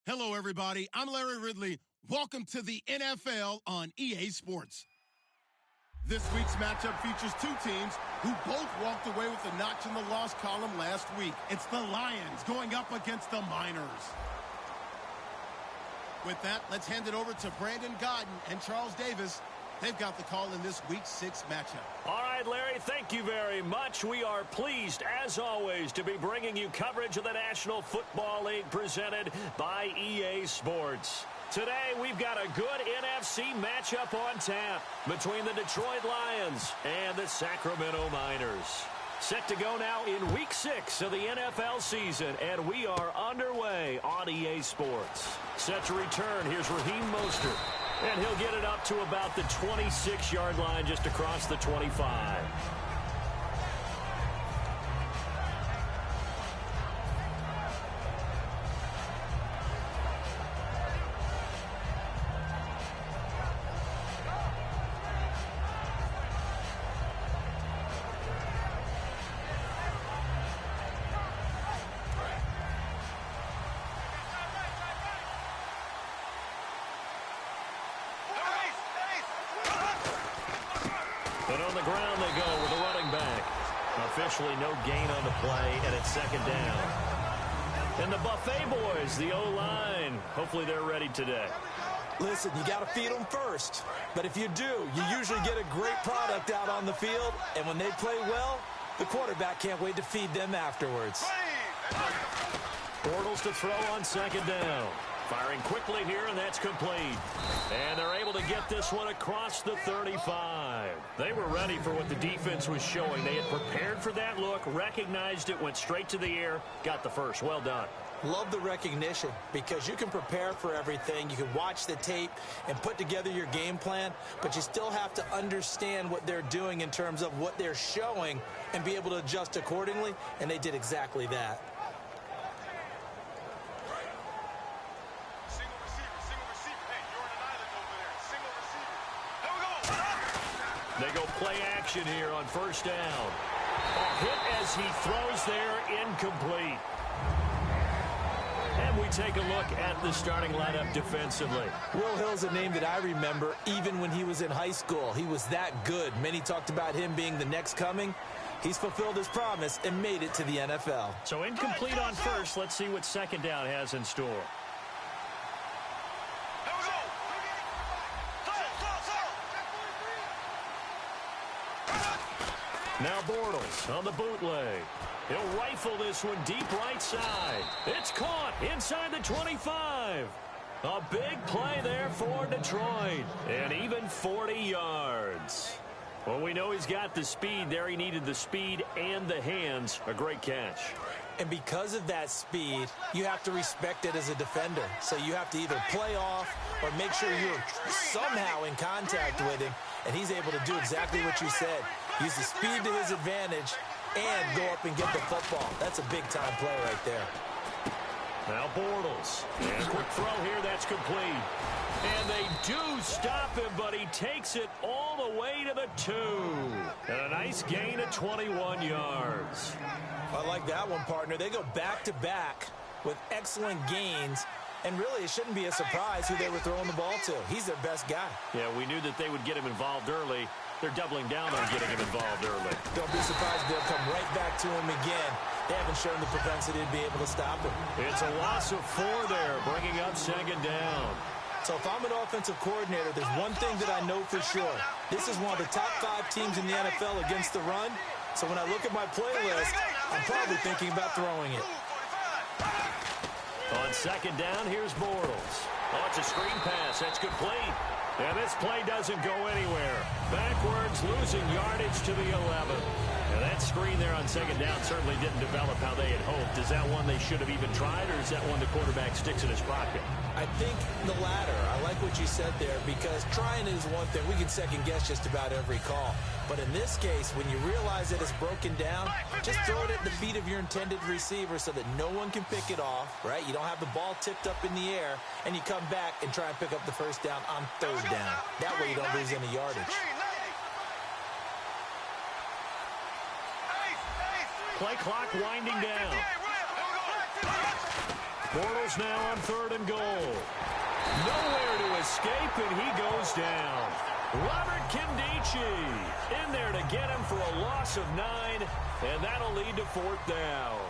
Hello, everybody. I'm Larry Ridley. Welcome to the NFL on EA Sports. This week's matchup features two teams who both walked away with a notch in the loss column last week. It's the Lions going up against the Miners. With that, let's hand it over to Brandon Godden and Charles Davis. They've got the call in this Week 6 matchup. All right, Larry, thank you very much. We are pleased, as always, to be bringing you coverage of the National Football League presented by EA Sports. Today, we've got a good NFC matchup on tap between the Detroit Lions and the Sacramento Miners. Set to go now in Week 6 of the NFL season, and we are underway on EA Sports. Set to return, here's Raheem Mostert. And he'll get it up to about the 26-yard line just across the 25. But on the ground they go with a running back. Officially no gain on the play, and it's second down. And the Buffet boys, the O-line, hopefully they're ready today. Listen, you got to feed them first. But if you do, you usually get a great product out on the field. And when they play well, the quarterback can't wait to feed them afterwards. Bortles to throw on second down. Firing quickly here, and that's complete. And they're able to get this one across the 35. They were ready for what the defense was showing. They had prepared for that look, recognized it, went straight to the air, got the first. Well done. Love the recognition because you can prepare for everything. You can watch the tape and put together your game plan, but you still have to understand what they're doing in terms of what they're showing and be able to adjust accordingly, and they did exactly that. They go play action here on first down. A hit as he throws there, incomplete. And we take a look at the starting lineup defensively. Will Hill's a name that I remember even when he was in high school. He was that good. Many talked about him being the next coming. He's fulfilled his promise and made it to the NFL. So incomplete on first. Let's see what second down has in store. Now Bortles on the bootleg. He'll rifle this one deep right side. It's caught inside the 25. A big play there for Detroit. And even 40 yards. Well, we know he's got the speed there. He needed the speed and the hands. A great catch. And because of that speed, you have to respect it as a defender. So you have to either play off or make sure you're somehow in contact with him. And he's able to do exactly what you said. Use the speed to his advantage and go up and get the football. That's a big-time play right there. Now Bortles. And a quick throw here. That's complete. And they do stop him, but he takes it all the way to the 2. And a nice gain of 21 yards. I like that one, partner. They go back-to-back with excellent gains. And really, it shouldn't be a surprise who they were throwing the ball to. He's their best guy. Yeah, we knew that they would get him involved early. They're doubling down on getting him involved early. Don't be surprised if they'll come right back to him again. They haven't shown the propensity to be able to stop him. It's a loss of 4 there, bringing up second down. So if I'm an offensive coordinator, there's one thing that I know for sure. This is one of the top 5 teams in the NFL against the run. So when I look at my playlist, I'm probably thinking about throwing it. On second down, here's Bortles. Oh, it's a screen pass. That's complete. And this play doesn't go anywhere. Backwards, losing yardage to the 11. Now that screen there on second down certainly didn't develop how they had hoped. Is that one they should have even tried, or is that one the quarterback sticks in his pocket? I think the latter. I like what you said there, because trying is one thing. We can second guess just about every call. But in this case, when you realize that it's broken down, just throw it at the feet of your intended receiver so that no one can pick it off, right? You don't have the ball tipped up in the air, and you come back and try and pick up the first down on third down. That way you don't lose any yardage. Play clock winding down. Bortles now on 3rd and goal. Nowhere to escape, and he goes down. Robert Kimdichie in there to get him for a loss of 9, and that'll lead to 4th down.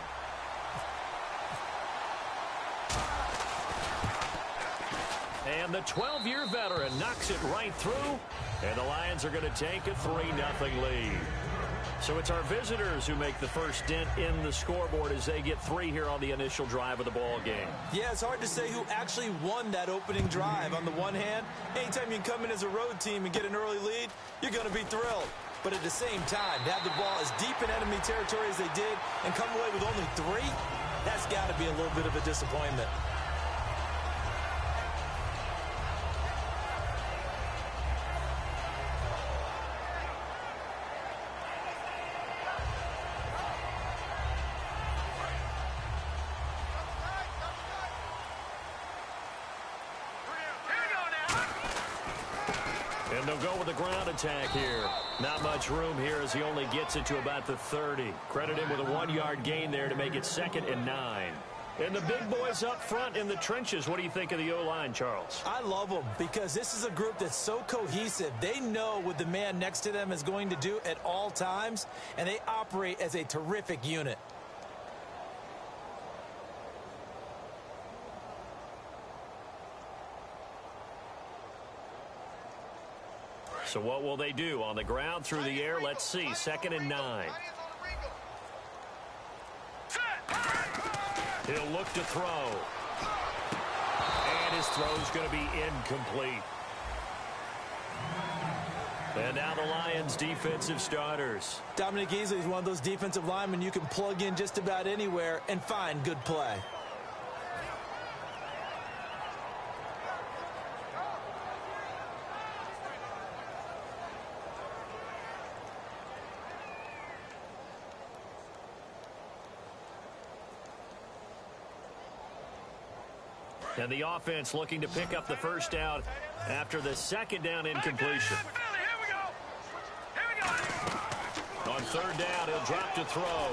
And the 12-year veteran knocks it right through, and the Lions are going to take a 3-0 lead. So it's our visitors who make the first dent in the scoreboard as they get 3 here on the initial drive of the ball game. Yeah, it's hard to say who actually won that opening drive. On the one hand, anytime you can come in as a road team and get an early lead, you're going to be thrilled. But at the same time, to have the ball as deep in enemy territory as they did and come away with only 3, that's got to be a little bit of a disappointment. And they'll go with the ground attack here. Not much room here as he only gets it to about the 30. Credit him with a 1-yard gain there to make it 2nd and 9. And the big boys up front in the trenches. What do you think of the O-line, Charles? I love them because this is a group that's so cohesive. They know what the man next to them is going to do at all times, and they operate as a terrific unit. So what will they do? On the ground, through the air, let's see. 2nd and 9. He'll look to throw. And his throw's going to be incomplete. And now the Lions' defensive starters. Dominic Easley is one of those defensive linemen you can plug in just about anywhere and find good play. And the offense looking to pick up the first down after the 2nd down incompletion. On 3rd down, he'll drop to throw.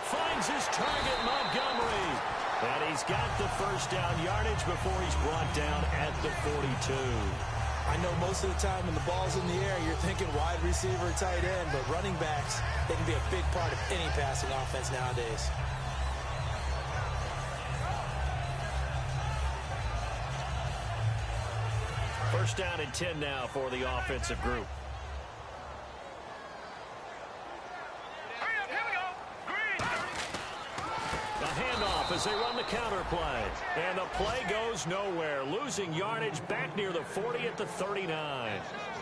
Finds his target, Montgomery. And he's got the first down yardage before he's brought down at the 42. I know most of the time when the ball's in the air, you're thinking wide receiver, tight end, but running backs, they can be a big part of any passing offense nowadays. First down and 10 now for the offensive group. A handoff as they run the counter play. And the play goes nowhere. Losing yardage back near the 40 at the 39.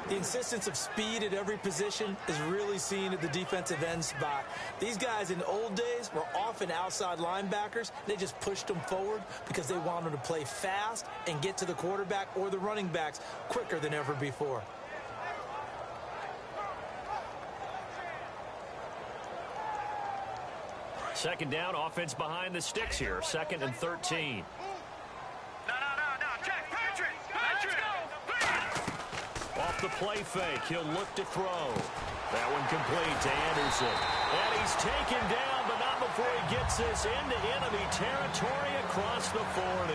The insistence of speed at every position is really seen at the defensive end spot. These guys in the old days were often outside linebackers. They just pushed them forward because they wanted to play fast and get to the quarterback or the running backs quicker than ever before. Second down, offense behind the sticks here. 2nd and 13. Off the play fake, he'll look to throw. That one complete to Anderson. And he's taken down, but not before he gets this into enemy territory across the 40.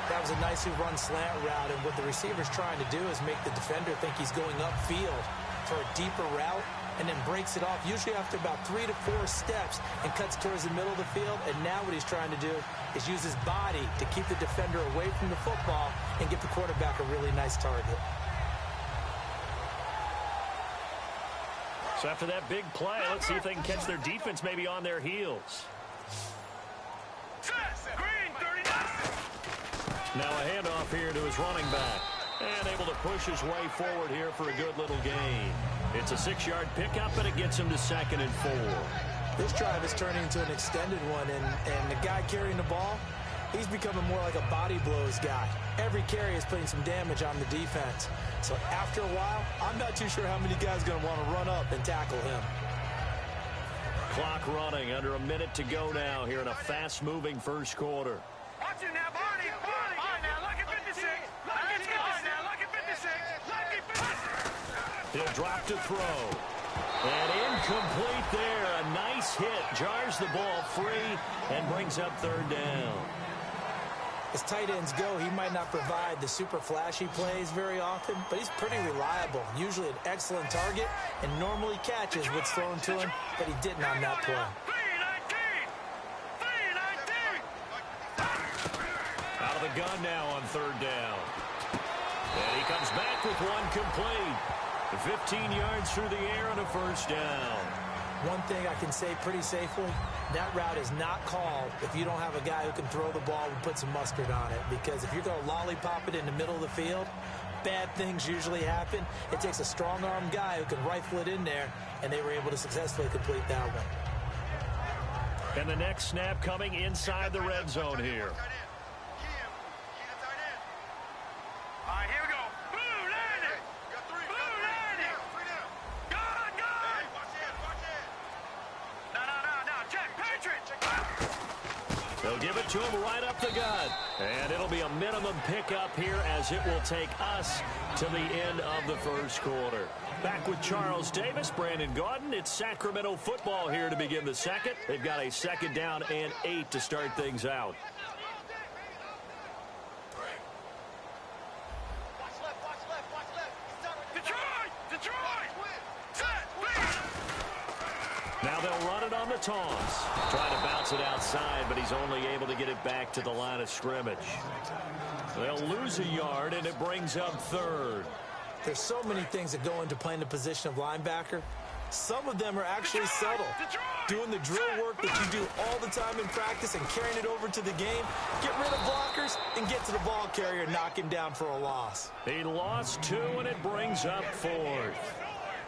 That was a nicely run slant route, and what the receiver's trying to do is make the defender think he's going upfield for a deeper route, and then breaks it off, usually after about 3 to 4 steps, and cuts towards the middle of the field. And now what he's trying to do is use his body to keep the defender away from the football and get the quarterback a really nice target. So after that big play, let's see if they can catch their defense maybe on their heels. Now a handoff here to his running back. And able to push his way forward here for a good little gain. It's a 6-yard pickup, and it gets him to 2nd and 4. This drive is turning into an extended one, and the guy carrying the ball, he's becoming more like a body blows guy. Every carry is putting some damage on the defense. So after a while, I'm not too sure how many guys are going to want to run up and tackle him. Clock running, under a minute to go now here in a fast-moving first quarter. Watch it now, Barney. All right, now, look at 56. Look at 56. He'll drop to throw. And incomplete there. A nice hit. Jars the ball free and brings up 3rd down. As tight ends go, he might not provide the super flashy plays very often, but he's pretty reliable, usually an excellent target, and normally catches what's thrown to him, but he didn't on that play. Out of the gun now on third down. And he comes back with one complete. 15 yards through the air and a first down. One thing I can say pretty safely, that route is not called if you don't have a guy who can throw the ball and put some mustard on it. Because if you're going to lollipop it in the middle of the field, bad things usually happen. It takes a strong-arm guy who can rifle it in there, and they were able to successfully complete that one. And the next snap coming inside the red zone here. They'll give it to him right up the gut. And it'll be a minimum pickup here as it will take us to the end of the first quarter. Back with Charles Davis, Brandon Gaudin. It's Sacramento football here to begin the second. They've got a 2nd down and 8 to start things out. Now they'll run it on the toss. Trying to bounce it outside, but he's only able to get it back to the line of scrimmage. They'll lose a yard, and it brings up 3rd. There's so many things that go into playing the position of linebacker. Some of them are actually subtle. Doing the drill work that you do all the time in practice and carrying it over to the game. Get rid of blockers and get to the ball carrier and knock him down for a loss. He lost 2, and it brings up 4th.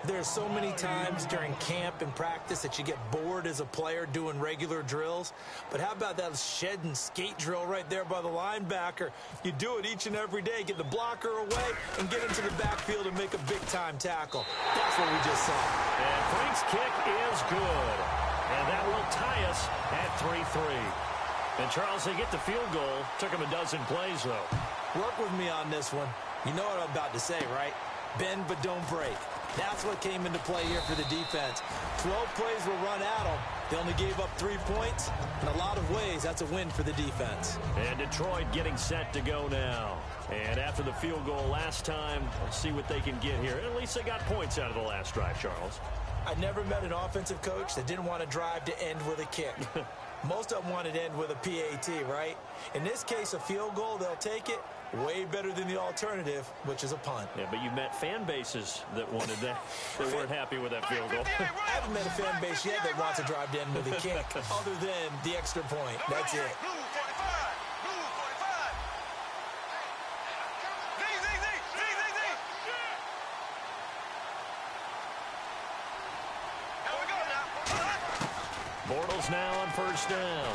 There's so many times during camp and practice that you get bored as a player doing regular drills. But how about that shed and skate drill right there by the linebacker? You do it each and every day. Get the blocker away and get into the backfield and make a big-time tackle. That's what we just saw. And Frank's kick is good. And that will tie us at 3-3. And, Charles, they get the field goal. Took him a dozen plays, though. Work with me on this one. You know what I'm about to say, right? Bend but don't break. That's what came into play here for the defense. 12 plays were run at them. They only gave up 3 points. In a lot of ways, that's a win for the defense. And Detroit getting set to go now. And after the field goal last time, let's see what they can get here. At least they got points out of the last drive, Charles. I never met an offensive coach that didn't want to drive to end with a kick. Most of them wanted to end with a PAT, right? In this case, a field goal, they'll take it. Way better than the alternative, which is a punt. Yeah, but you met fan bases that wanted that. They weren't happy with that field goal. I haven't met a fan base yet that wants to drive to end with a kick, other than the extra point. That's it. Bortles now on first down.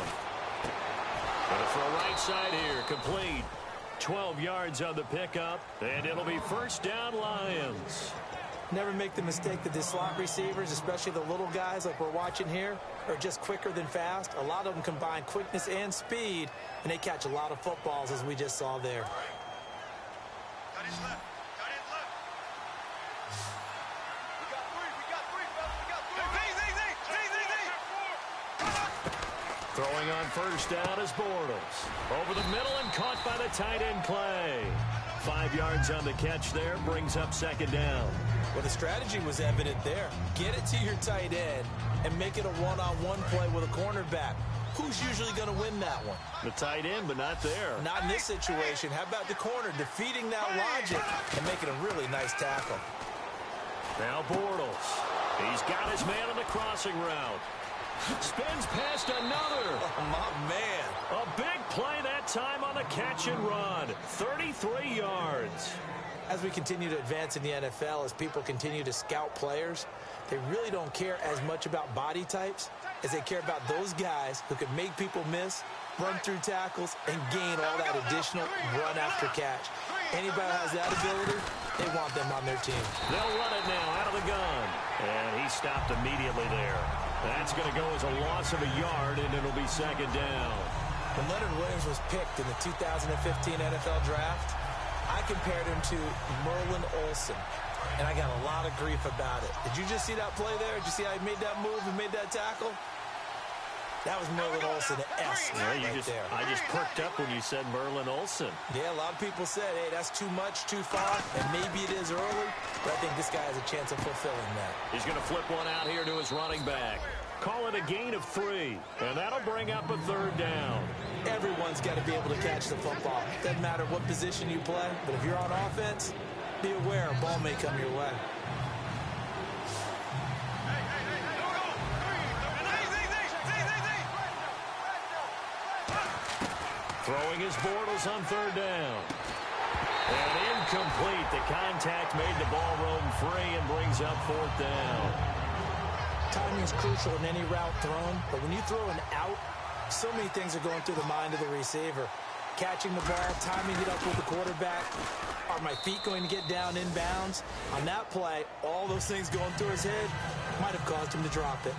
Gonna throw right side here, complete. 12 yards on the pickup, and it'll be first down Lions. Never make the mistake that the slot receivers, especially the little guys like we're watching here, are just quicker than fast. A lot of them combine quickness and speed, and they catch a lot of footballs, as we just saw there. Cut his left. Cut his left. We got three, fellas. We got three. Throwing on first down is Bortles. Over the middle and caught by the tight end Clay. 5 yards on the catch there, brings up 2nd down. Well, the strategy was evident there. Get it to your tight end and make it a one-on-one play with a cornerback. Who's usually going to win that one? The tight end, but not there. Not in this situation. How about the corner defeating that logic and making a really nice tackle? Now Bortles. He's got his man on the crossing route. Spins past another. Oh, my man. A big play that time on the catch and run. 33 yards. As we continue to advance in the NFL, as people continue to scout players, they really don't care as much about body types as they care about those guys who can make people miss, run through tackles, and gain all that additional run after catch. Anybody who has that ability, they want them on their team. They'll run it now out of the gun. And he stopped immediately there. That's going to go as a loss of a yard, and it'll be 2nd down. When Leonard Williams was picked in the 2015 NFL Draft, I compared him to Merlin Olsen, and I got a lot of grief about it. Did you just see that play there? Did you see how he made that move and made that tackle? That was Merlin Olsen-esque there. I just perked up when you said Merlin Olsen. Yeah, a lot of people said, hey, that's too much, too far, and maybe it is early, but I think this guy has a chance of fulfilling that. He's going to flip one out here to his running back. Call it a gain of 3, and that'll bring up a 3rd down. Everyone's got to be able to catch the football. Doesn't matter what position you play, but if you're on offense, be aware a ball may come your way. Throwing his Bortles on 3rd down. And incomplete. The contact made the ball roam free and brings up 4th down. Timing is crucial in any route thrown, but when you throw an out, so many things are going through the mind of the receiver. Catching the ball, timing it up with the quarterback. Are my feet going to get down in bounds? On that play, all those things going through his head might have caused him to drop it.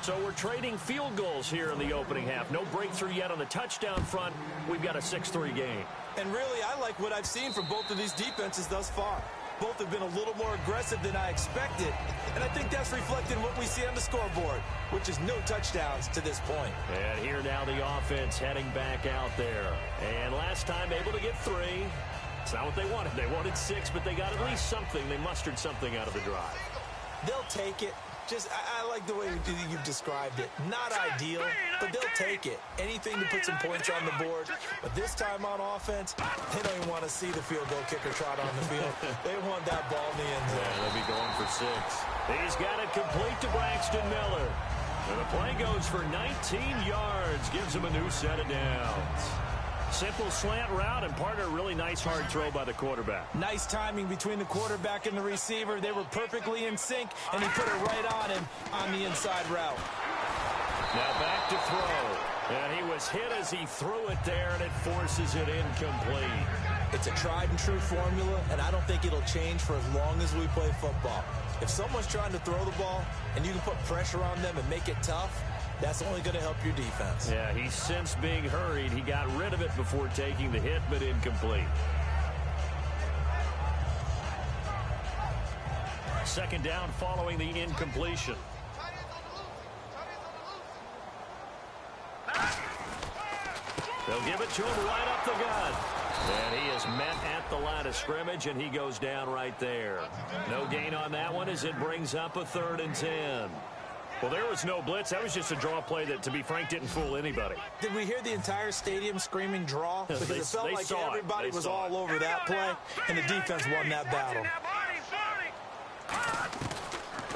So we're trading field goals here in the opening half. No breakthrough yet on the touchdown front. We've got a 6-3 game. And really, I like what I've seen from both of these defenses thus far. Both have been a little more aggressive than I expected. And I think that's reflected in what we see on the scoreboard, which is no touchdowns to this point. And here now the offense heading back out there. And last time able to get 3. It's not what they wanted. They wanted 6, but they got at least something. They mustered something out of the drive. They'll take it. I like the way you've described it. Not ideal, but they'll take it. Anything to put some points on the board. But this time on offense, they don't even want to see the field goal kicker trot on the field. They want that ball in the end zone. Yeah, they'll be going for 6. He's got it complete to Braxton Miller. And the play goes for 19 yards. Gives him a new set of downs. Simple slant route, and partner, really nice hard throw by the quarterback. Nice timing between the quarterback and the receiver. They were perfectly in sync, and he put it right on him on the inside route. Now back to throw. And he was hit as he threw it there, and it forces it incomplete. It's a tried-and-true formula, and I don't think it'll change for as long as we play football. If someone's trying to throw the ball, and you can put pressure on them and make it tough, that's only going to help your defense. Yeah, he's since being hurried. He got rid of it before taking the hit, but incomplete. 2nd down following the incompletion. They'll give it to him right up the gut. And he is met at the line of scrimmage, and he goes down right there. No gain on that one as it brings up a 3rd and 10. Well, there was no blitz. That was just a draw play that, to be frank, didn't fool anybody. Did we hear the entire stadium screaming draw? Because it felt like everybody was all over that play, and the defense won that battle.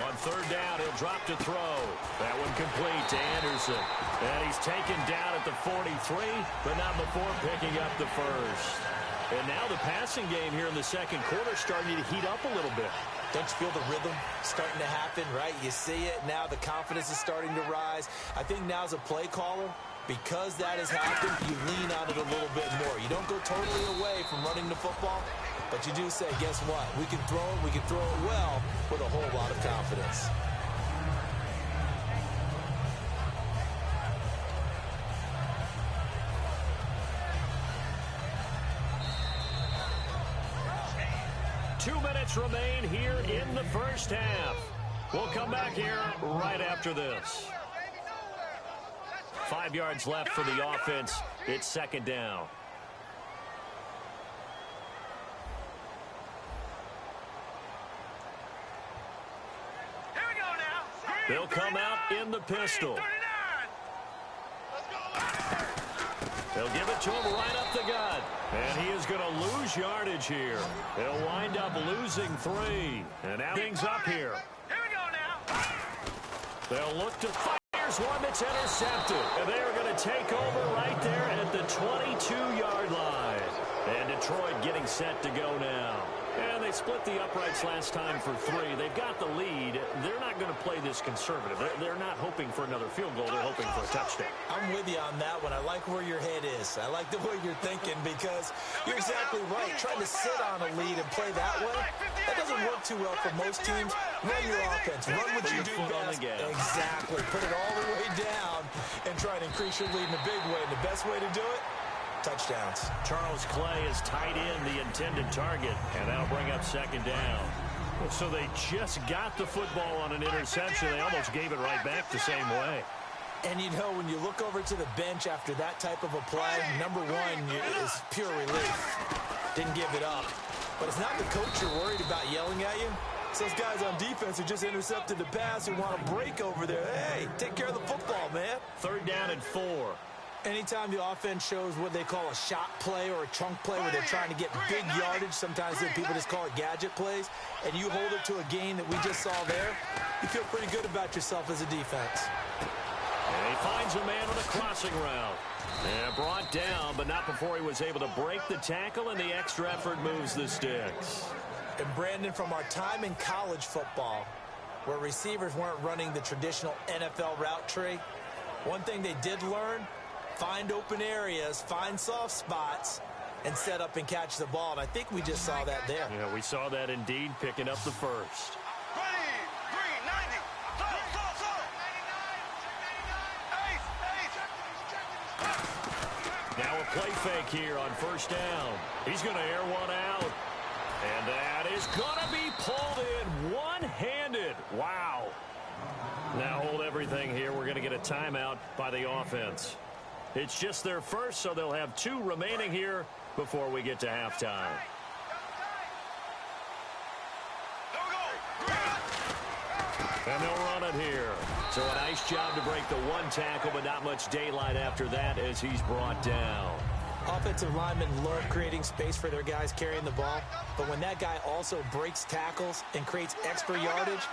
On 3rd down, he'll drop to throw. That one complete to Anderson. And he's taken down at the 43, but not before picking up the 1st. And now the passing game here in the 2nd quarter starting to heat up a little bit. Don't you feel the rhythm starting to happen, right? You see it. Now the confidence is starting to rise. I think now as a play caller, because that has happened, you lean on it a little bit more. You don't go totally away from running the football, but you do say, guess what? We can throw it well with a whole lot of confidence. Two minutes remain here in the first half. We'll come back here right after this. 5 yards left for the offense. It's 2nd down. Here we go now. They'll come out in the pistol. They'll give it to him right up the gut. And he is going to lose yardage here. They'll wind up losing 3. And now things up here. Here we go now. They'll look to fire. Here's one that's intercepted. And they are going to take over right there at the 22-yard line. And Detroit getting set to go now. And they split the uprights last time for 3. They've got the lead. They're not going to play this conservative. They're not hoping for another field goal. They're hoping for a touchdown. I'm with you on that one. I like where your head is. I like the way you're thinking because you're exactly right. Trying to sit on a lead and play that way, that doesn't work too well for most teams. Run your offense. Run what you do best. Exactly. Put it all the way down and try and increase your lead in a big way. And the best way to do it, touchdowns. Charles Clay is tight in the intended target, and that'll bring up 2nd down. So they just got the football on an interception. They almost gave it right back the same way. And, you know, when you look over to the bench after that type of a play, number one is pure relief. Didn't give it up. But it's not the coach you're worried about yelling at you. It's those guys on defense who just intercepted the pass and want to break over there. Hey, take care of the football, man. 3rd down and 4. Anytime the offense shows what they call a shot play or a chunk play where they're trying to get big yardage, sometimes people just call it gadget plays, and you hold it to a gain that we just saw there, you feel pretty good about yourself as a defense. And he finds a man on a crossing route. And brought down, but not before he was able to break the tackle, and the extra effort moves the sticks. And Brandon, from our time in college football, where receivers weren't running the traditional NFL route tree, one thing they did learn, find open areas, find soft spots, and set up and catch the ball. And I think we just saw that there. Yeah, we saw that indeed, picking up the first. Now a play fake here on 1st down. He's going to air one out. And that is going to be pulled in one-handed. Wow. Now hold everything here. We're going to get a timeout by the offense. It's just their first, so they'll have 2 remaining here before we get to halftime. And they'll run it here. So a nice job to break the 1 tackle, but not much daylight after that as he's brought down. Offensive linemen love creating space for their guys carrying the ball, but when that guy also breaks tackles and creates extra yardage,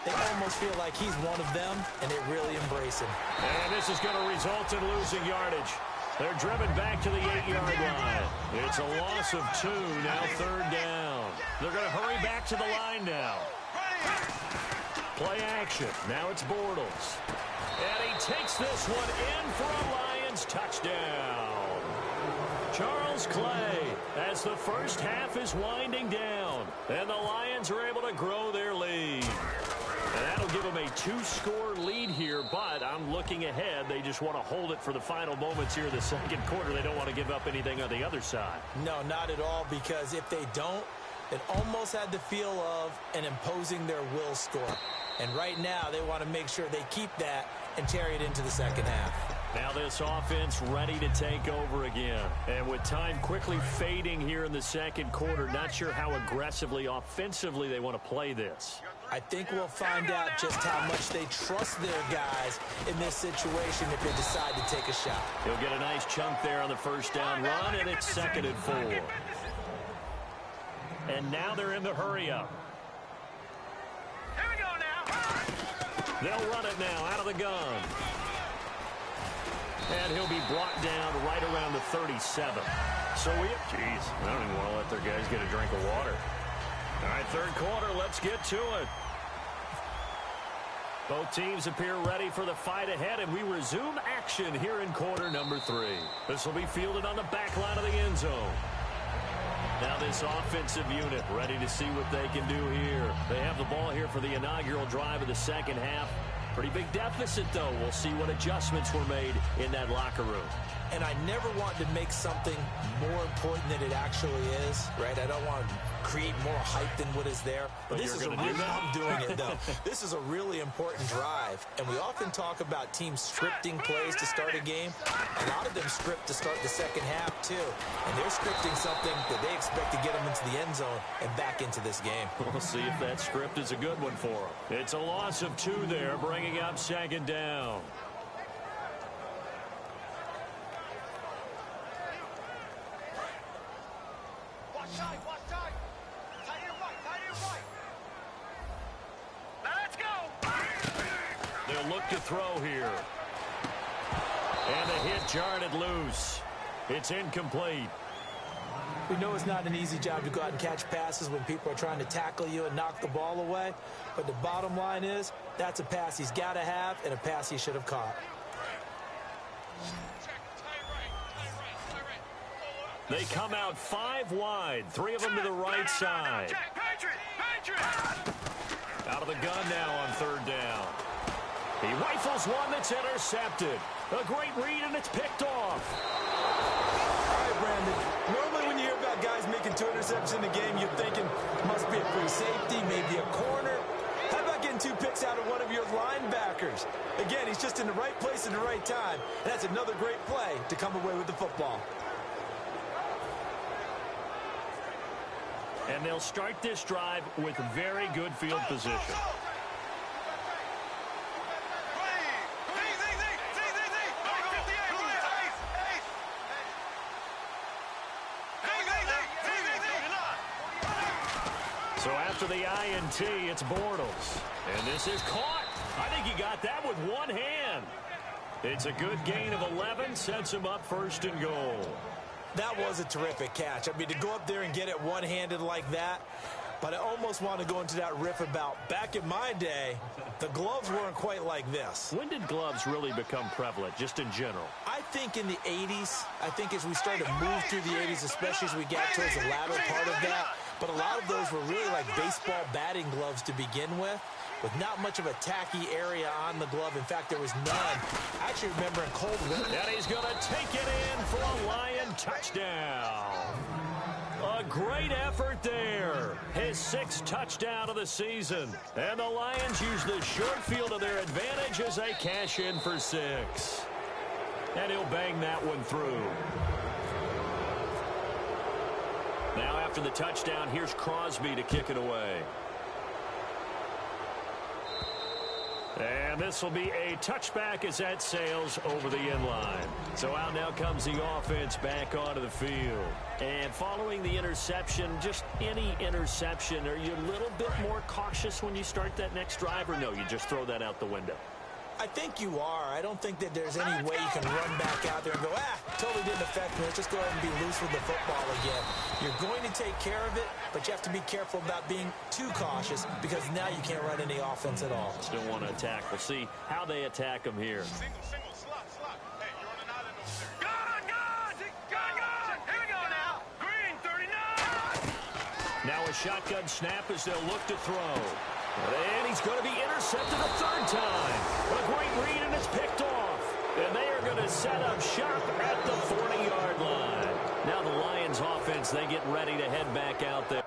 they almost feel like he's one of them, and they really embrace him. And this is going to result in losing yardage. They're driven back to the 8-yard line. It's a loss of 2, now 3rd down. They're going to hurry back to the line now. Play action. Now it's Bortles. And he takes this one in for a Lions touchdown. Charles Clay, as the first half is winding down, and the Lions are able to grow their lead. And that'll give them a 2-score lead here, but I'm looking ahead. They just want to hold it for the final moments here in the 2nd quarter. They don't want to give up anything on the other side. No, not at all, because if they don't, it almost had the feel of an imposing their will score. And right now, they want to make sure they keep that and carry it into the 2nd half. Now this offense ready to take over again. And with time quickly fading here in the 2nd quarter, not sure how aggressively, offensively they want to play this. I think we'll find out just how much they trust their guys in this situation if they decide to take a shot. He'll get a nice chunk there on the 1st down run, and it's 2nd and 4. And now they're in the hurry-up. Here we go now. They'll run it now out of the gun. And he'll be brought down right around the 37. So I don't even want to let their guys get a drink of water. All right, 3rd quarter, let's get to it. Both teams appear ready for the fight ahead, and we resume action here in quarter number 3. This will be fielded on the back line of the end zone. Now this offensive unit ready to see what they can do here. They have the ball here for the inaugural drive of the 2nd half. Pretty big deficit, though. We'll see what adjustments were made in that locker room. And I never want to make something more important than it actually is, right? I don't want to create more hype than what is there. But this is I'm doing it, though. This is a really important drive. And we often talk about teams scripting plays to start a game. A lot of them script to start the 2nd half, too. And they're scripting something that they expect to get them into the end zone and back into this game. We'll see if that script is a good one for them. It's a loss of 2 there, bringing up 2nd down. They'll look to throw here. And the hit jarred it loose. It's incomplete. We know it's not an easy job to go out and catch passes when people are trying to tackle you and knock the ball away. But the bottom line is, that's a pass he's got to have and a pass he should have caught. They come out 5 wide, 3 of them to the right side. Out of the gun now on 3rd down. He rifles one that's intercepted. A great read, and it's picked off. All right, Brandon. Normally when you hear about guys making 2 interceptions in a game, you're thinking must be a free safety, maybe a corner. How about getting 1-2 picks out of one of your linebackers. Again, he's just in the right place at the right time. And that's another great play to come away with the football. And they'll start this drive with very good field position. So after the INT, it's Bortles. And this is caught. I think he got that with one hand. It's a good gain of 11, sets him up first and goal. That was a terrific catch. I mean, to go up there and get it one-handed like that, but I almost want to go into that riff about back in my day, the gloves weren't quite like this. When did gloves really become prevalent, just in general? I think in the 80s. I think as we started to move through the 80s, especially as we got towards the latter part of that. But a lot of those were really like baseball batting gloves to begin with not much of a tacky area on the glove. In fact, there was none. I actually remember in cold weather. And he's going to take it in for a Lion touchdown. A great effort there. His 6th touchdown of the season. And the Lions use the short field to their advantage as they cash in for 6. And he'll bang that one through. Now after the touchdown, here's Crosby to kick it away. And this will be a touchback as that sails over the end line. So out now comes the offense back onto the field. And following the interception, just any interception, are you a little bit more cautious when you start that next drive, or no, you just throw that out the window? I think you are. I don't think that there's any way you can run back out there and go, totally didn't affect me. Let's just go ahead and be loose with the football again. You're going to take care of it, but you have to be careful about being too cautious because now you can't run any offense at all. Still want to attack. We'll see how they attack them here. Single, slot. Hey, you're on an island over there. Gun! Here we go now. Green, 39! Now a shotgun snap as they'll look to throw. And he's going to be intercepted a 3rd time. A great read, and it's picked off. And they are going to set up shop at the 40-yard line. Now the Lions offense, they get ready to head back out there.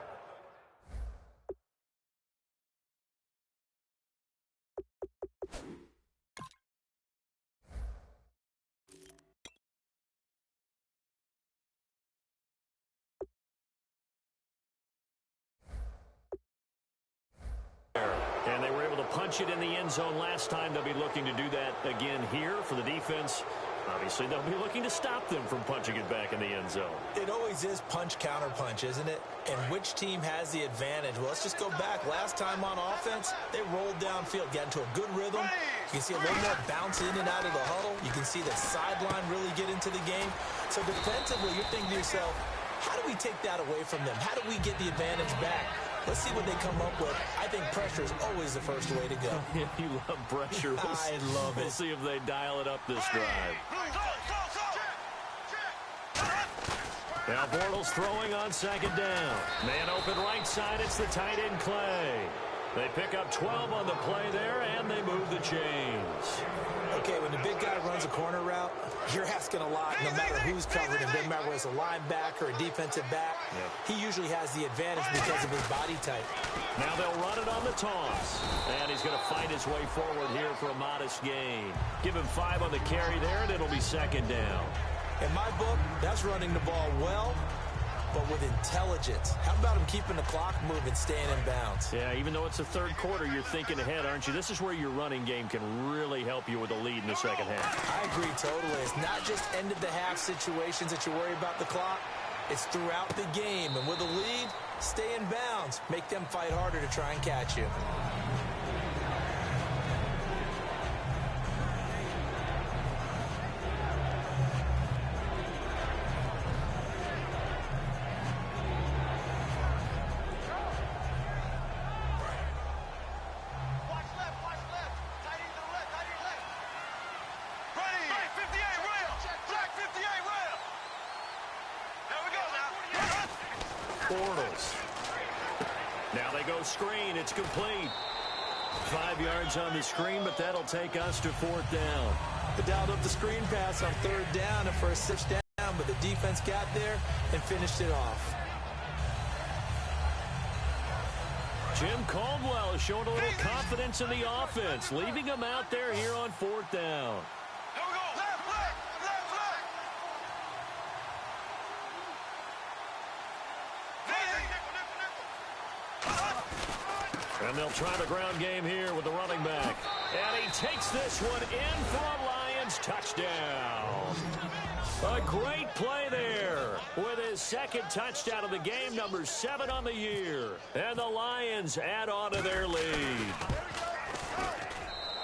And they were able to punch it in the end zone last time. They'll be looking to do that again here for the defense. Obviously, they'll be looking to stop them from punching it back in the end zone. It always is punch-counter-punch, isn't it? And which team has the advantage? Well, let's just go back. Last time on offense, they rolled downfield, got into a good rhythm. You can see a little more bounce in and out of the huddle. You can see the sideline really get into the game. So defensively, you're thinking to yourself, how do we take that away from them? How do we get the advantage back? Let's see what they come up with. I think pressure is always the first way to go. Yeah, you love pressure. I love it. We'll see if they dial it up this drive. Now Bortles throwing on 2nd down. Man open right side. It's the tight end Clay. They pick up 12 on the play there, and they move the chains. Okay, when the big guy runs a corner route, you're asking a lot no matter who's covered him. No matter whether it's a linebacker or a defensive back, he usually has the advantage because of his body type. Now they'll run it on the toss. And he's going to fight his way forward here for a modest gain. Give him 5 on the carry there, and it'll be 2nd down. In my book, that's running the ball well, but with intelligence. How about him keeping the clock moving, staying in bounds? Yeah, even though it's the 3rd quarter, you're thinking ahead, aren't you? This is where your running game can really help you with a lead in the 2nd half. I agree totally. It's not just end-of-the-half situations that you worry about the clock. It's throughout the game. And with a lead, stay in bounds. Make them fight harder to try and catch you. Bortles. Now they go screen. It's complete. 5 yards on the screen, but that'll take us to 4th down. They dialed up the screen pass on 3rd down and for a 6th down, but the defense got there and finished it off. Jim Caldwell is showing a little confidence in the offense, leaving him out there here on 4th down. Here we go. Left flag. Left flag. And they'll try the ground game here with the running back. And he takes this one in for a Lions touchdown. A great play there with his second touchdown of the game, number 7 on the year. And the Lions add on to their lead.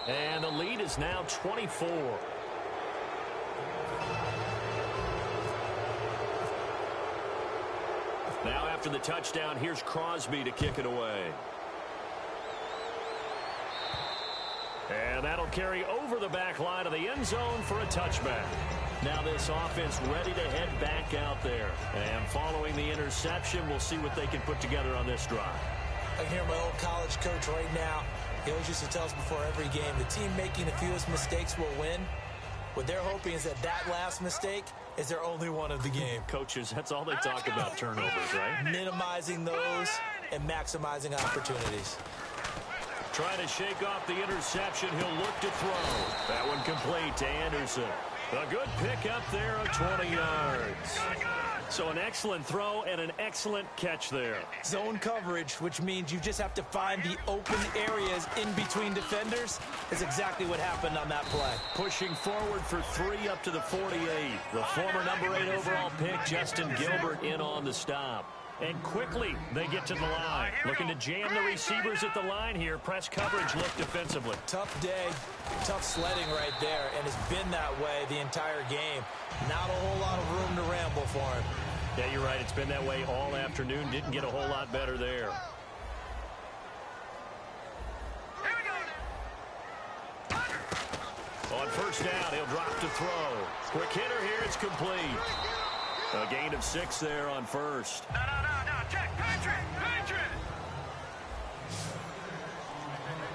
And the lead is now 24. Now after the touchdown, here's Crosby to kick it away. And that'll carry over the back line of the end zone for a touchback. Now this offense ready to head back out there. And following the interception, we'll see what they can put together on this drive. I can hear my old college coach right now. He always used to tell us before every game, the team making the fewest mistakes will win. What they're hoping is that last mistake is their only one of the game. Coaches, that's all they talk about, turnovers, right? Minimizing those and maximizing opportunities. Trying to shake off the interception. He'll look to throw. That one complete to Anderson. A good pick up there of 20 yards. So an excellent throw and an excellent catch there. Zone coverage, which means you just have to find the open areas in between defenders, is exactly what happened on that play. Pushing forward for 3 up to the 48. The former number 8 overall pick, Justin Gilbert, in on the stop. And quickly, they get to the line. Looking to jam the receivers at the line here. Press coverage look defensively. Tough day, tough sledding right there, and it's been that way the entire game. Not a whole lot of room to ramble for him. Yeah, you're right. It's been that way all afternoon. Didn't get a whole lot better there. On first down, he'll drop to throw. Quick hitter here. It's complete. A gain of 6 there on first. No. Check. Patrick.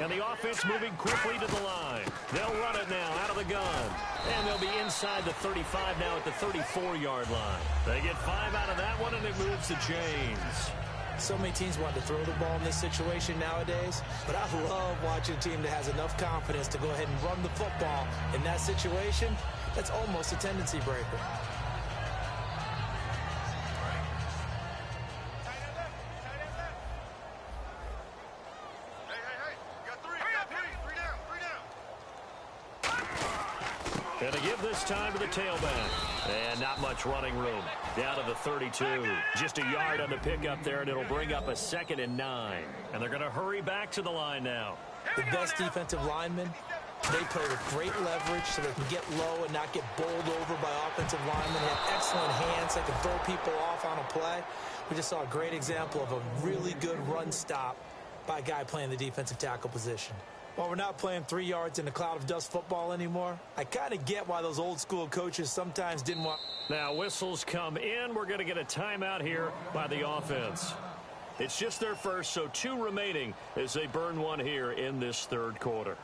And the offense moving quickly to the line. They'll run it now out of the gun. And they'll be inside the 35 now at the 34-yard line. They get 5 out of that one, and it moves the chains. So many teams want to throw the ball in this situation nowadays, but I love watching a team that has enough confidence to go ahead and run the football. In that situation, that's almost a tendency breaker. And to give this time to the tailback. And not much running room. Down to the 32. Just a yard on the pickup there, and it'll bring up a 2nd and 9. And they're going to hurry back to the line now. The best defensive linemen, they play with great leverage so they can get low and not get bowled over by offensive linemen. They have excellent hands. They can throw people off on a play. We just saw a great example of a really good run stop by a guy playing the defensive tackle position. While we're not playing 3 yards in a cloud of dust football anymore, I kind of get why those old school coaches sometimes didn't want. Now whistles come in. We're going to get a timeout here by the offense. It's just their first, so 2 remaining as they burn one here in this 3rd quarter.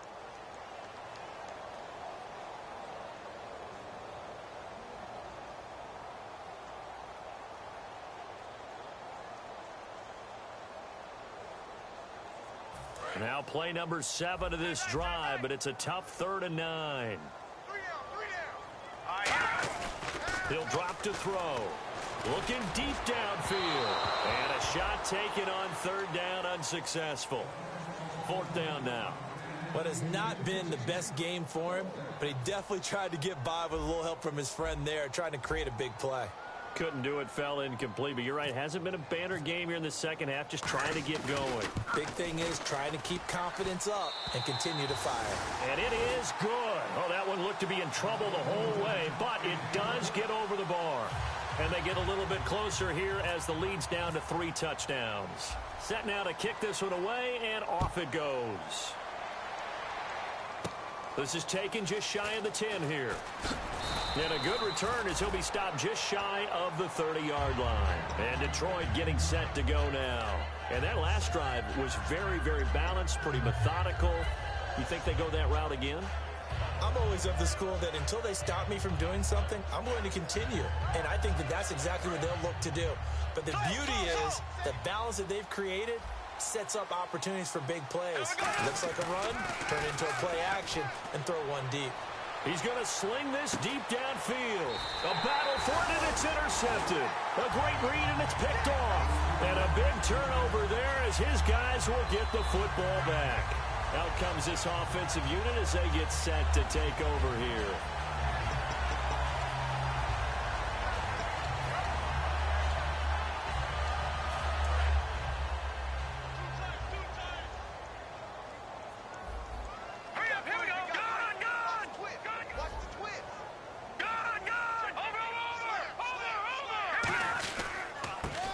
Now play number 7 of this drive, but it's a tough 3rd and 9. He'll drop to throw. Looking deep downfield. And a shot taken on 3rd down, unsuccessful. 4th down now. What has not been the best game for him, but he definitely tried to get by with a little help from his friend there, trying to create a big play. Couldn't do it, fell incomplete, but you're right, hasn't been a banner game here in the second half, just trying to get going. Big thing is trying to keep confidence up and continue to fire. And it is good. Oh, that one looked to be in trouble the whole way, but it does get over the bar. And they get a little bit closer here as the lead's down to 3 touchdowns. Set now to kick this one away, and off it goes. This is taken just shy of the 10 here. And a good return as he'll be stopped just shy of the 30-yard line. And Detroit getting set to go now. And that last drive was very, very balanced, pretty methodical. You think they go that route again? I'm always of the school that until they stop me from doing something, I'm going to continue. And I think that that's exactly what they'll look to do. But the beauty is the balance that they've created sets up opportunities for big plays. Looks like a run, turn into a play action, and throw one deep. He's going to sling this deep downfield. A battle for it, and it's intercepted. A great read, and it's picked off. And a big turnover there as his guys will get the football back. Out comes this offensive unit as they get set to take over here.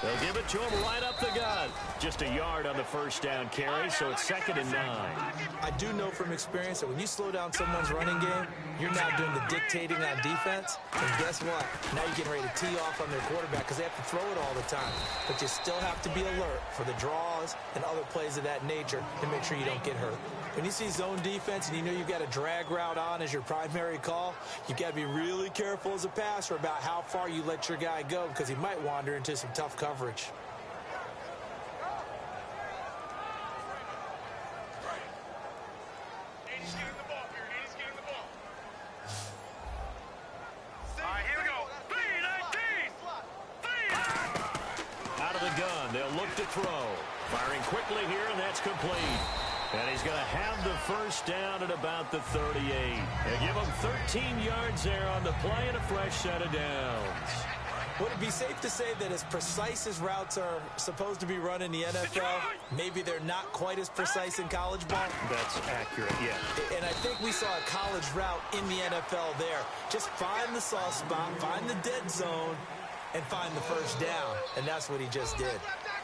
They'll give it to him right up the gut. Just a yard on the first down carry, so it's 2nd and 9. I do know from experience that when you slow down someone's running game, you're now doing the dictating on defense. And guess what? Now you're getting ready to tee off on their quarterback because they have to throw it all the time. But you still have to be alert for the draws and other plays of that nature to make sure you don't get hurt. When you see zone defense and you know you've got a drag route on as your primary call, you've got to be really careful as a passer about how far you let your guy go because he might wander into some tough coverage. Throw. Firing quickly here, and that's complete. And he's going to have the first down at about the 38. They give him 13 yards there on the play and a fresh set of downs. Would it be safe to say that as precise as routes are supposed to be run in the NFL, maybe they're not quite as precise in college ball? That's accurate, yeah. And I think we saw a college route in the NFL there. Just find the soft spot, find the dead zone, and find the first down. And that's what he just did.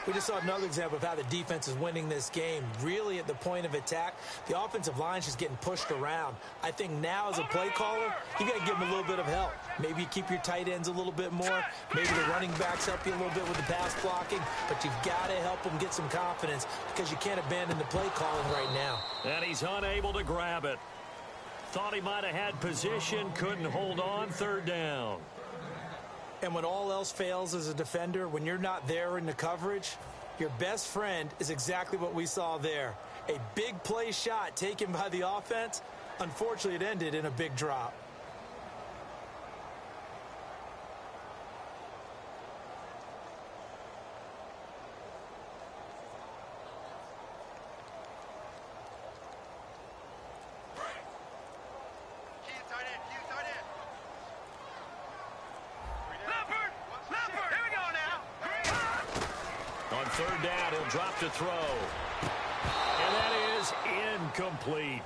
We just saw another example of how the defense is winning this game. Really at the point of attack, the offensive line is just getting pushed around. I think now as a play caller, you got to give them a little bit of help. Maybe you keep your tight ends a little bit more. Maybe the running backs help you a little bit with the pass blocking. But you've got to help them get some confidence because you can't abandon the play calling right now. And he's unable to grab it. Thought he might have had position, couldn't hold on, 3rd down. And when all else fails as a defender, when you're not there in the coverage, your best friend is exactly what we saw there. A big play shot taken by the offense. Unfortunately, it ended in a big drop. On 3rd down, he'll drop to throw. And that is incomplete.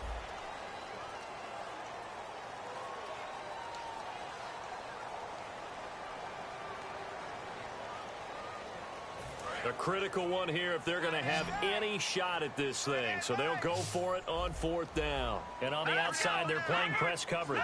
A critical one here if they're going to have any shot at this thing. So they'll go for it on 4th down. And on the outside, they're playing press coverage.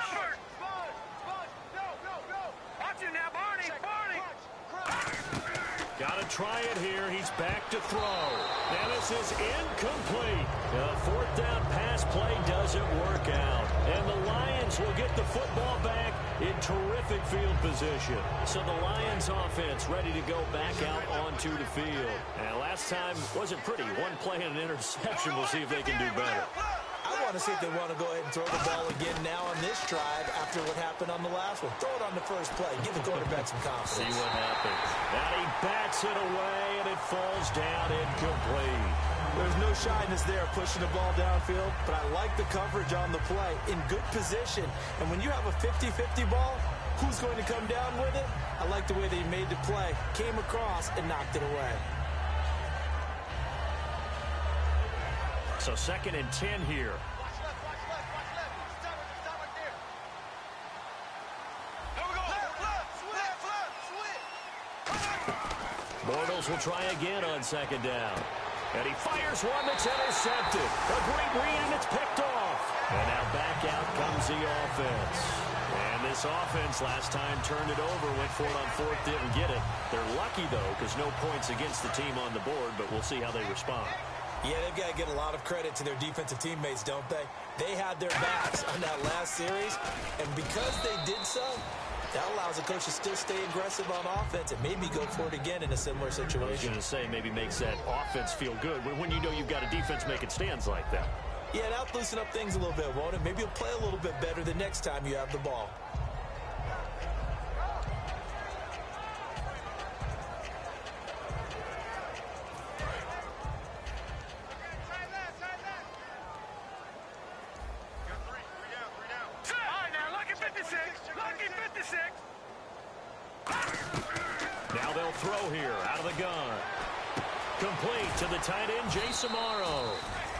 Got to try it here. He's back to throw. And this is incomplete. The 4th down pass play doesn't work out. And the Lions will get the football back in terrific field position. So the Lions offense ready to go back out onto the field. And last time wasn't pretty. One play and an interception. We'll see if they can do better. I want to see if they want to go ahead and throw the ball again now on this drive after what happened on the last one. Throw it on the first play. Give the quarterback some confidence. See what happens. And he bats it away, and it falls down incomplete. There's no shyness there pushing the ball downfield, but I like the coverage on the play. In good position. And when you have a 50-50 ball, who's going to come down with it? I like the way that he made the play, came across, and knocked it away. So 2nd and 10 here. Watch left. Stop right there. Here we go. Left. Bortles will try again on 2nd down. And he fires one that's intercepted. A great read, and it's picked off. And now back out comes the offense. And this offense last time turned it over, went for it on 4th, didn't get it. They're lucky, though, because no points against the team on the board, but we'll see how they respond. Yeah, they've got to get a lot of credit to their defensive teammates, don't they? They had their backs on that last series. And because they did so, that allows the coach to still stay aggressive on offense and maybe go for it again in a similar situation. I was going to say maybe makes that offense feel good when you know you've got a defense making stands like that. Yeah, that'll loosen up things a little bit, won't it? Maybe you'll play a little bit better the next time you have the ball. Now they'll throw here out of the gun. Complete to the tight end, Jay Samaro.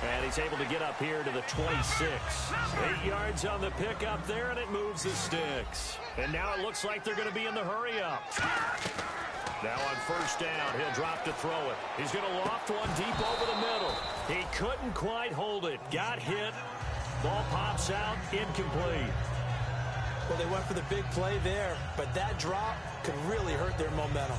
And he's able to get up here to the 26. 8 yards on the pickup there, and it moves the sticks. And now it looks like they're going to be in the hurry-up. Now on first down, he'll drop to throw it. He's going to loft one deep over the middle. He couldn't quite hold it. Got hit. Ball pops out, incomplete. Well, they went for the big play there, but that drop could really hurt their momentum.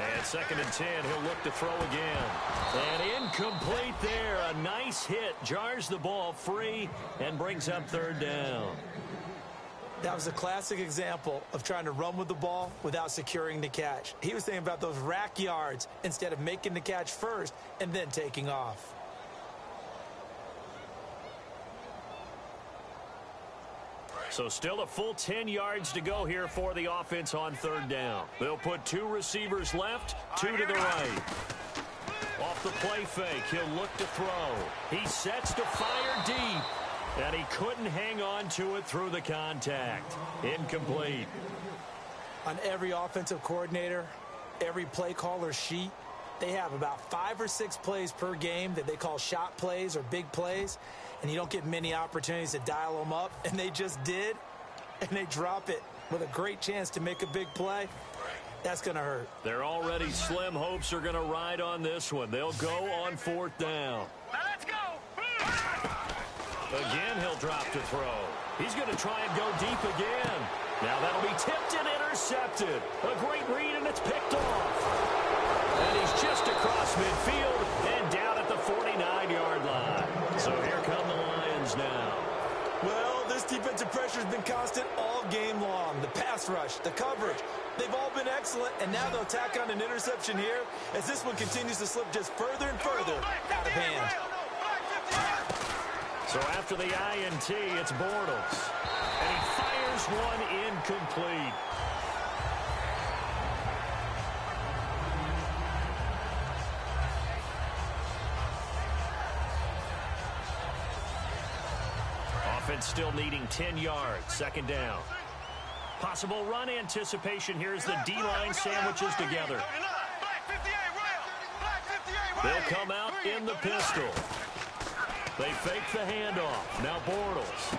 And second and 10, he'll look to throw again. And incomplete there. A nice hit. Jars the ball free and brings up third down. That was a classic example of trying to run with the ball without securing the catch. He was thinking about those rack yards instead of making the catch first and then taking off. So still a full 10 yards to go here for the offense on third down. They'll put 2 receivers left, 2 to the right. Off the play fake, he'll look to throw. He sets to fire deep. And he couldn't hang on to it through the contact. Incomplete. On every offensive coordinator, every play caller sheet, they have about 5 or 6 plays per game that they call shot plays or big plays. And you don't get many opportunities to dial them up. And they just did. And they drop it with a great chance to make a big play. That's going to hurt. Their already slim hopes are going to ride on this one. They'll go on fourth down. Now let's go. Again, he'll drop to throw. He's going to try and go deep again. Now that'll be tipped and intercepted. A great read, and it's picked off. And he's just across midfield and down at the 49-yard line. So here come the Lions now. Well, this defensive pressure has been constant all game long. The pass rush, the coverage, they've all been excellent, and now they'll tack on an interception here as this one continues to slip just further and further out of hand. So after the INT, it's Bortles. And he fires one incomplete. Offense still needing 10 yards. Second down. Possible run anticipation here as the D-line sandwiches together. They'll come out in the pistol. They fake the handoff. Now Bortles.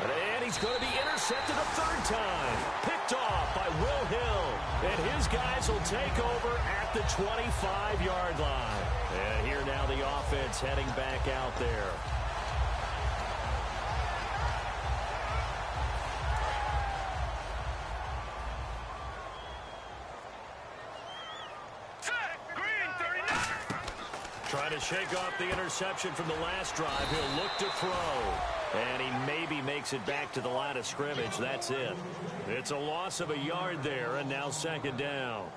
And he's going to be intercepted a third time. Picked off by Will Hill. And his guys will take over at the 25-yard line. And here now the offense heading back out there. Trying to shake off the interception from the last drive. He'll look to throw. And he maybe makes it back to the line of scrimmage. That's it. It's a loss of a yard there, and now second down.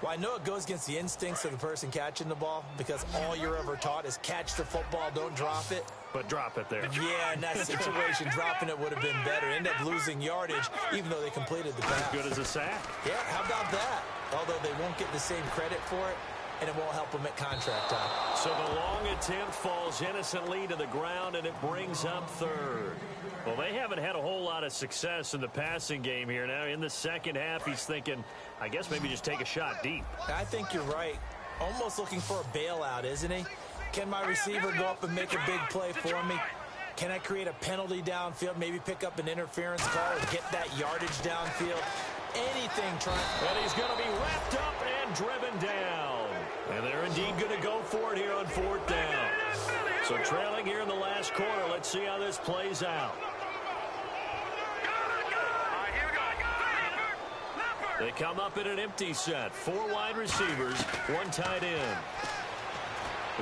Well, I know it goes against the instincts of the person catching the ball because all you're ever taught is catch the football, don't drop it. But drop it there. Yeah, in that situation, dropping it would have been better. End up losing yardage, even though they completed the pass. As good as a sack. Yeah, how about that? Although they won't get the same credit for it, and it won't help them at contract time. So the long attempt falls innocently to the ground, and it brings up third. Well, they haven't had a whole lot of success in the passing game here. Now, in the second half, he's thinking, I guess maybe just take a shot deep. I think you're right. Almost looking for a bailout, isn't he? Can my receiver go up and make a big play for me? Can I create a penalty downfield, maybe pick up an interference call or get that yardage downfield? Anything trying. And he's going to be wrapped up and driven down. And they're indeed going to go for it here on fourth down. So trailing here in the last quarter. Let's see how this plays out. They come up in an empty set. 4 wide receivers, 1 tight end.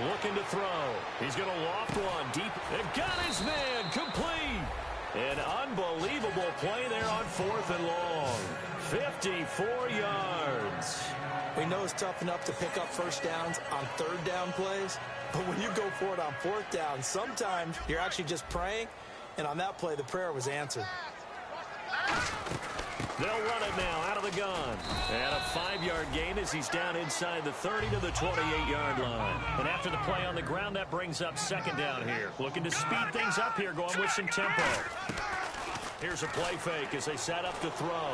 Looking to throw. He's going to loft one deep. And got his man complete. An unbelievable play there on 4th and long. 54 yards. We know it's tough enough to pick up first downs on 3rd down plays, but when you go for it on 4th down, sometimes you're actually just praying, and on that play, the prayer was answered. They'll run it now out of the gun. And a 5-yard gain as he's down inside the 30 to the 28-yard line. And after the play on the ground, that brings up 2nd down here. Looking to speed things up here, going with some tempo. Here's a play fake as they set up to throw.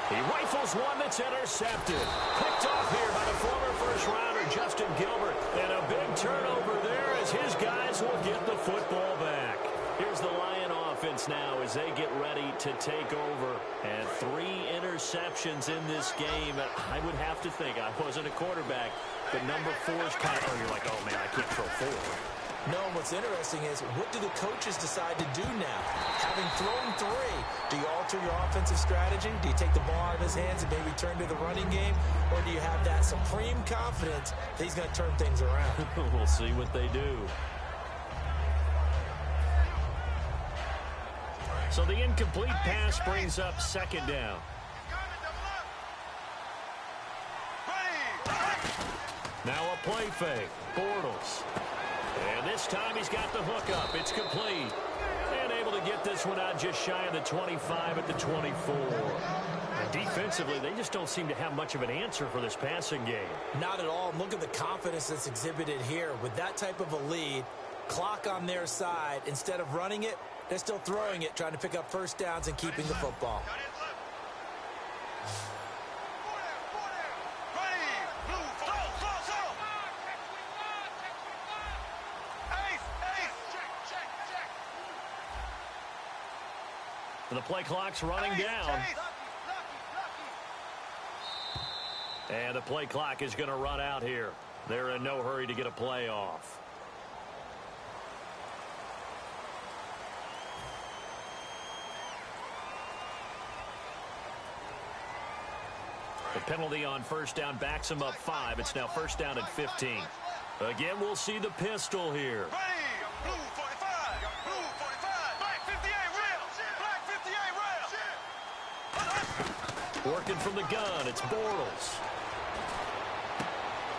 He rifles one that's intercepted. Picked off here by the former first-rounder, Justin Gilbert. And a big turnover there as his guys will get the football back. Here's the Lion offense now as they get ready to take over. And 3 interceptions in this game. I would have to think, I wasn't a quarterback, but number 4 is kind of, you're like, oh, man, I can't throw 4. No, what's interesting is, what do the coaches decide to do now? Having thrown 3, do you alter your offensive strategy? Do you take the ball out of his hands and maybe turn to the running game? Or do you have that supreme confidence that he's going to turn things around? We'll see what they do. So the incomplete pass brings up 2nd down. Now a play fake. Bortles. And this time he's got the hook up. It's complete. And able to get this one out just shy of the 25 at the 24. And defensively, they just don't seem to have much of an answer for this passing game. Not at all. Look at the confidence that's exhibited here. With that type of a lead, clock on their side, instead of running it, they're still throwing it, trying to pick up first downs and keeping the football. And the play clock's running down. And the play clock is going to run out here. They're in no hurry to get a play off. The penalty on first down backs him up 5. It's now first down at 15. Again, we'll see the pistol here. Blue 45, blue 45, black 58 real, black 58 real. Working from the gun, it's Bortles.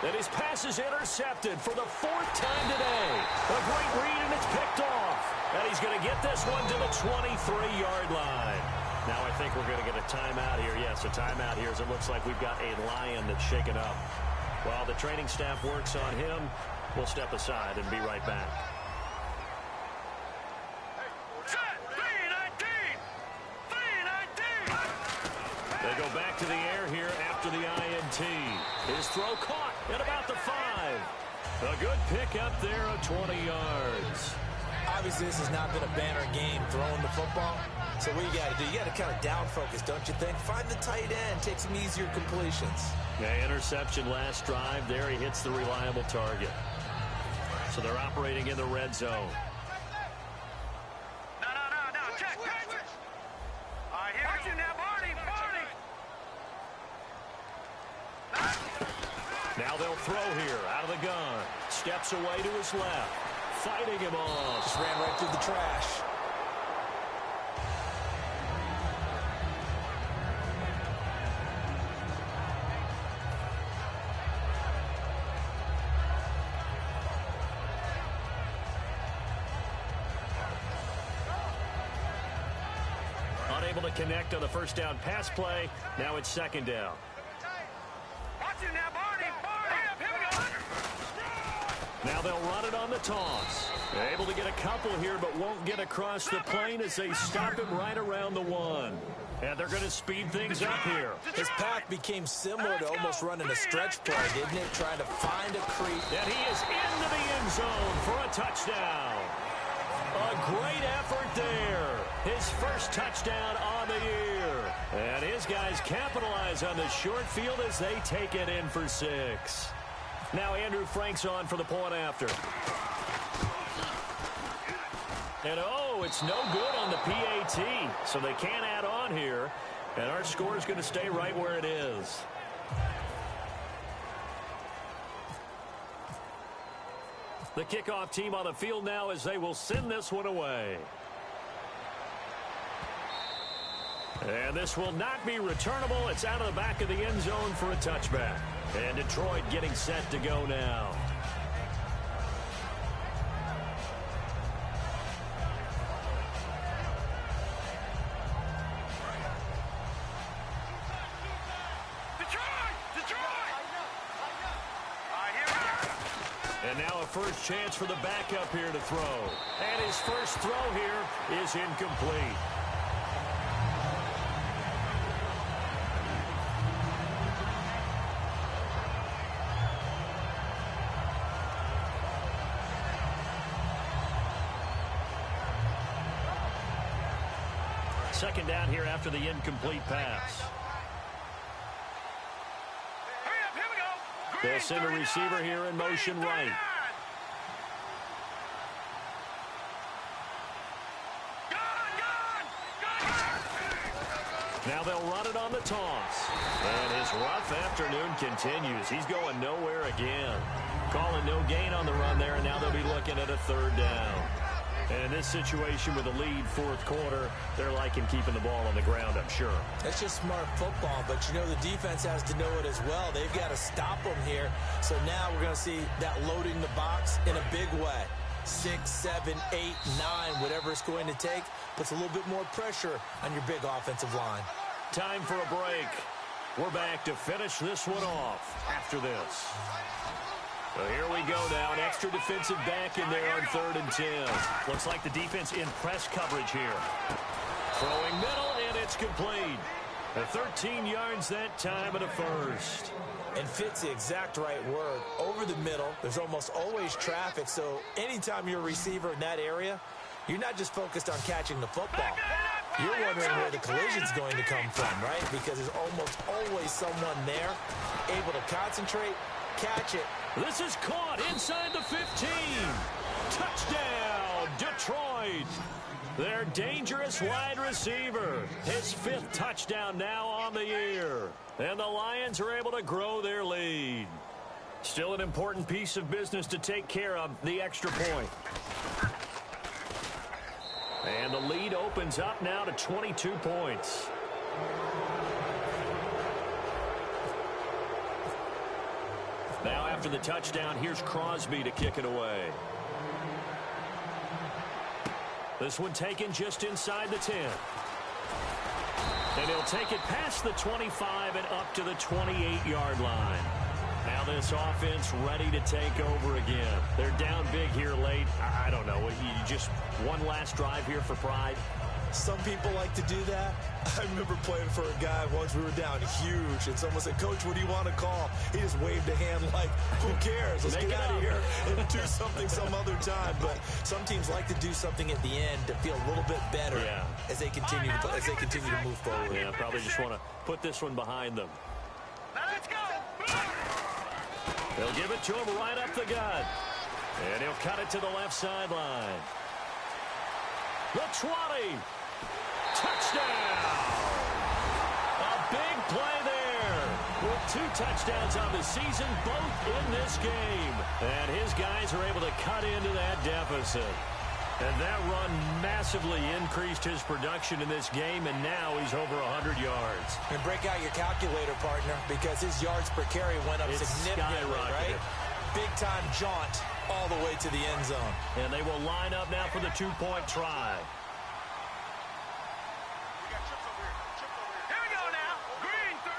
And his pass is intercepted for the 4th time today. A great read, and it's picked off. And he's going to get this one to the 23-yard line. Now I think we're going to get a timeout here. Yes, a timeout here as it looks like we've got a Lion that's shaken up. While the training staff works on him, we'll step aside and be right back. They go back to the air here after the INT. His throw caught at about the 5. A good pick up there of 20 yards. Obviously, this has not been a banner game throwing the football. So what you got to do, you got to kind of down focus, don't you think? Find the tight end, take some easier completions. Yeah, interception last drive. There he hits the reliable target. So they're operating in the red zone. No, check. All right, here we go. Now, Barney. Now they'll throw here out of the gun. Steps away to his left. Fighting him off. Just ran right through the trash. Unable to connect on the first down pass play. Now it's 2nd down. Watch it now, Barney. Here we go. Now they'll run it on the toss. Able to get a couple here, but won't get across the plane as they stop him right around the 1. And they're going to speed things up here. His path became similar to almost running a stretch play, didn't it? Trying to find a creep. And he is into the end zone for a touchdown. A great effort there. His first touchdown on the year. And his guys capitalize on the short field as they take it in for 6. Now Andrew Frank's on for the point after. And oh, it's no good on the PAT. So they can't add on here. And our score is going to stay right where it is. The kickoff team on the field now as they will send this one away. And this will not be returnable. It's out of the back of the end zone for a touchback. And Detroit getting set to go now. And now a first chance for the backup here to throw. And his first throw here is incomplete. Second down here after the incomplete pass. They'll send a receiver here in motion right. Now they'll run it on the toss. And his rough afternoon continues. He's going nowhere again. Calling no gain on the run there, and now they'll be looking at a third down. And in this situation with a lead fourth quarter, they're liking keeping the ball on the ground, I'm sure. That's just smart football, but you know the defense has to know it as well. They've got to stop them here. So now we're going to see that loading the box in a big way. 6, 7, 8, 9, whatever it's going to take, puts a little bit more pressure on your big offensive line. Time for a break. We're back to finish this one off after this. So here we go now, an extra defensive back in there on 3rd and 10. Looks like the defense in press coverage here. Throwing middle, and it's complete. 13 yards that time and a first. And fits the exact right word. Over the middle, there's almost always traffic, so anytime you're a receiver in that area, you're not just focused on catching the football. You're wondering where the collision's going to come from, right? Because there's almost always someone there able to concentrate, catch it. This is caught inside the 15. Touchdown, Detroit. Their dangerous wide receiver. His 5th touchdown now on the year. And the Lions are able to grow their lead. Still an important piece of business to take care of, the extra point. And the lead opens up now to 22 points. Now after the touchdown, here's Crosby to kick it away. This one taken just inside the 10. And he'll take it past the 25 and up to the 28-yard line. Now this offense ready to take over again. They're down big here late. I don't know. You just one last drive here for pride. Some people like to do that. I remember playing for a guy once. We were down huge, and someone said, "Coach, what do you want to call?" He just waved a hand like, "Who cares? Let's get out of here and do something some other time." But some teams like to do something at the end to feel a little bit better as they continue to move forward. Yeah, probably just want to put this one behind them. Let's go. They'll give it to him right up the gut. And he'll cut it to the left sideline. The 20. Touchdown! A big play there. With 2 touchdowns on the season, both in this game. And his guys are able to cut into that deficit. And that run massively increased his production in this game, and now he's over 100 yards. And break out your calculator, partner, because his yards per carry went up significantly, right? Big-time jaunt all the way to the end zone. And they will line up now for the 2-point try. Here we go now. Green 30.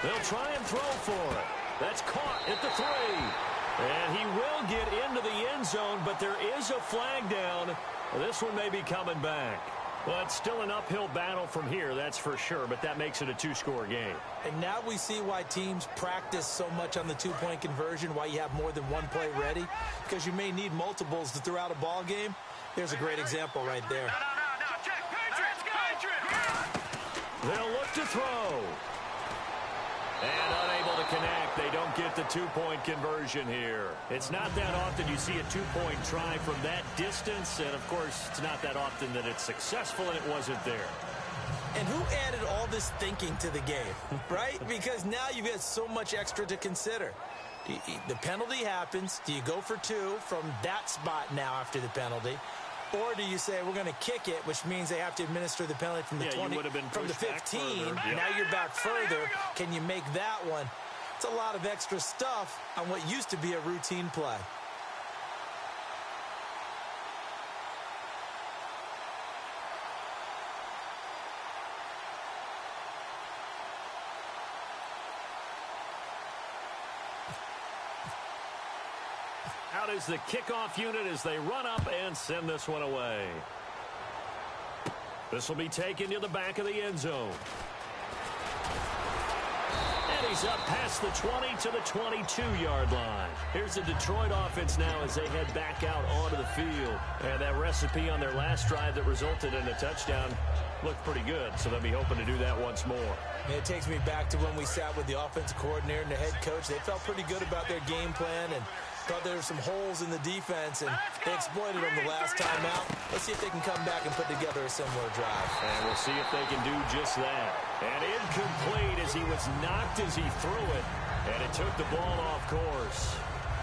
They'll try and throw for it. That's caught at the 3. And he will get into the end zone, but there is a flag down. This one may be coming back. Well, it's still an uphill battle from here, that's for sure, but that makes it a 2-score game. And now we see why teams practice so much on the 2-point conversion, why you have more than one play ready, because you may need multiples to throw out a ball game. There's a great example right there. No, check. Patriots. They'll look to throw. And unable to connect. They don't get the two-point conversion here. It's not that often you see a two-point try from that distance. And, of course, it's not that often that it's successful, and it wasn't there. And who added all this thinking to the game, right? Because now you've got so much extra to consider. The penalty happens. Do you go for two from that spot now after the penalty? Or do you say, we're going to kick it, which means they have to administer the penalty from the 20, from the 15. Yep. Now you're back further. Can you make that one? It's a lot of extra stuff on what used to be a routine play. Out is the kickoff unit as they run up and send this one away. This will be taken to the back of the end zone. And he's up past the 20 to the 22-yard line. Here's the Detroit offense now as they head back out onto the field. And that recipe on their last drive that resulted in a touchdown looked pretty good, so they'll be hoping to do that once more. It takes me back to when we sat with the offensive coordinator and the head coach. They felt pretty good about their game plan and thought there were some holes in the defense, and they exploited them the last time out. Let's see if they can come back and put together a similar drive. And we'll see if they can do just that. And incomplete as he was knocked as he threw it, and it took the ball off course.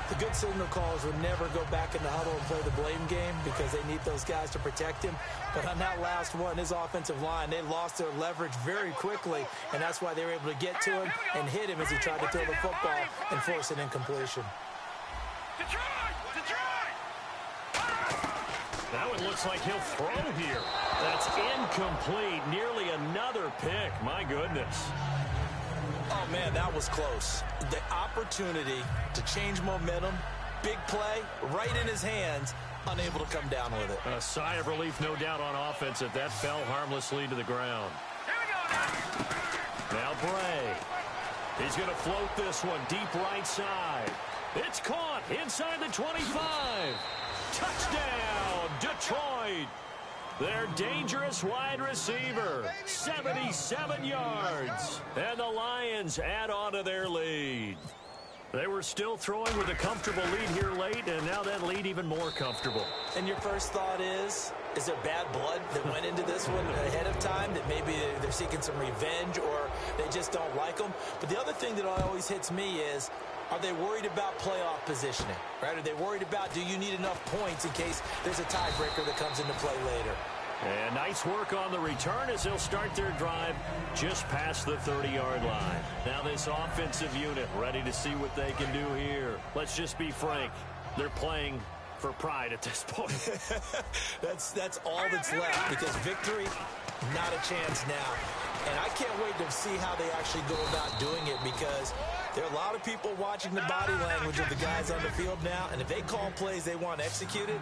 The good signal callers would never go back in the huddle and play the blame game because they need those guys to protect him. But on that last one, his offensive line, they lost their leverage very quickly, and that's why they were able to get to him and hit him as he tried to throw the football and force an incompletion. Now it looks like he'll throw here. That's incomplete. Nearly another pick. My goodness. Oh, man, that was close. The opportunity to change momentum, big play, right in his hands, unable to come down with it. A sigh of relief, no doubt, on offense if that fell harmlessly to the ground. Now Bray. He's going to float this one deep right side. It's caught inside the 25. Touchdown, Detroit. Their dangerous wide receiver, 77 yards. And the Lions add on to their lead. They were still throwing with a comfortable lead here late, and now that lead even more comfortable. And your first thought is there bad blood that went into this one ahead of time, that maybe they're seeking some revenge or they just don't like them? But the other thing that always hits me is, are they worried about playoff positioning, right? Are they worried about, do you need enough points in case there's a tiebreaker that comes into play later? And nice work on the return as they'll start their drive just past the 30-yard line. Now this offensive unit ready to see what they can do here. Let's just be frank. They're playing for pride at this point. That's all that's left, because victory, not a chance now. And I can't wait to see how they actually go about doing it, because there are a lot of people watching the body language of the guys on the field now, and if they call plays they want executed,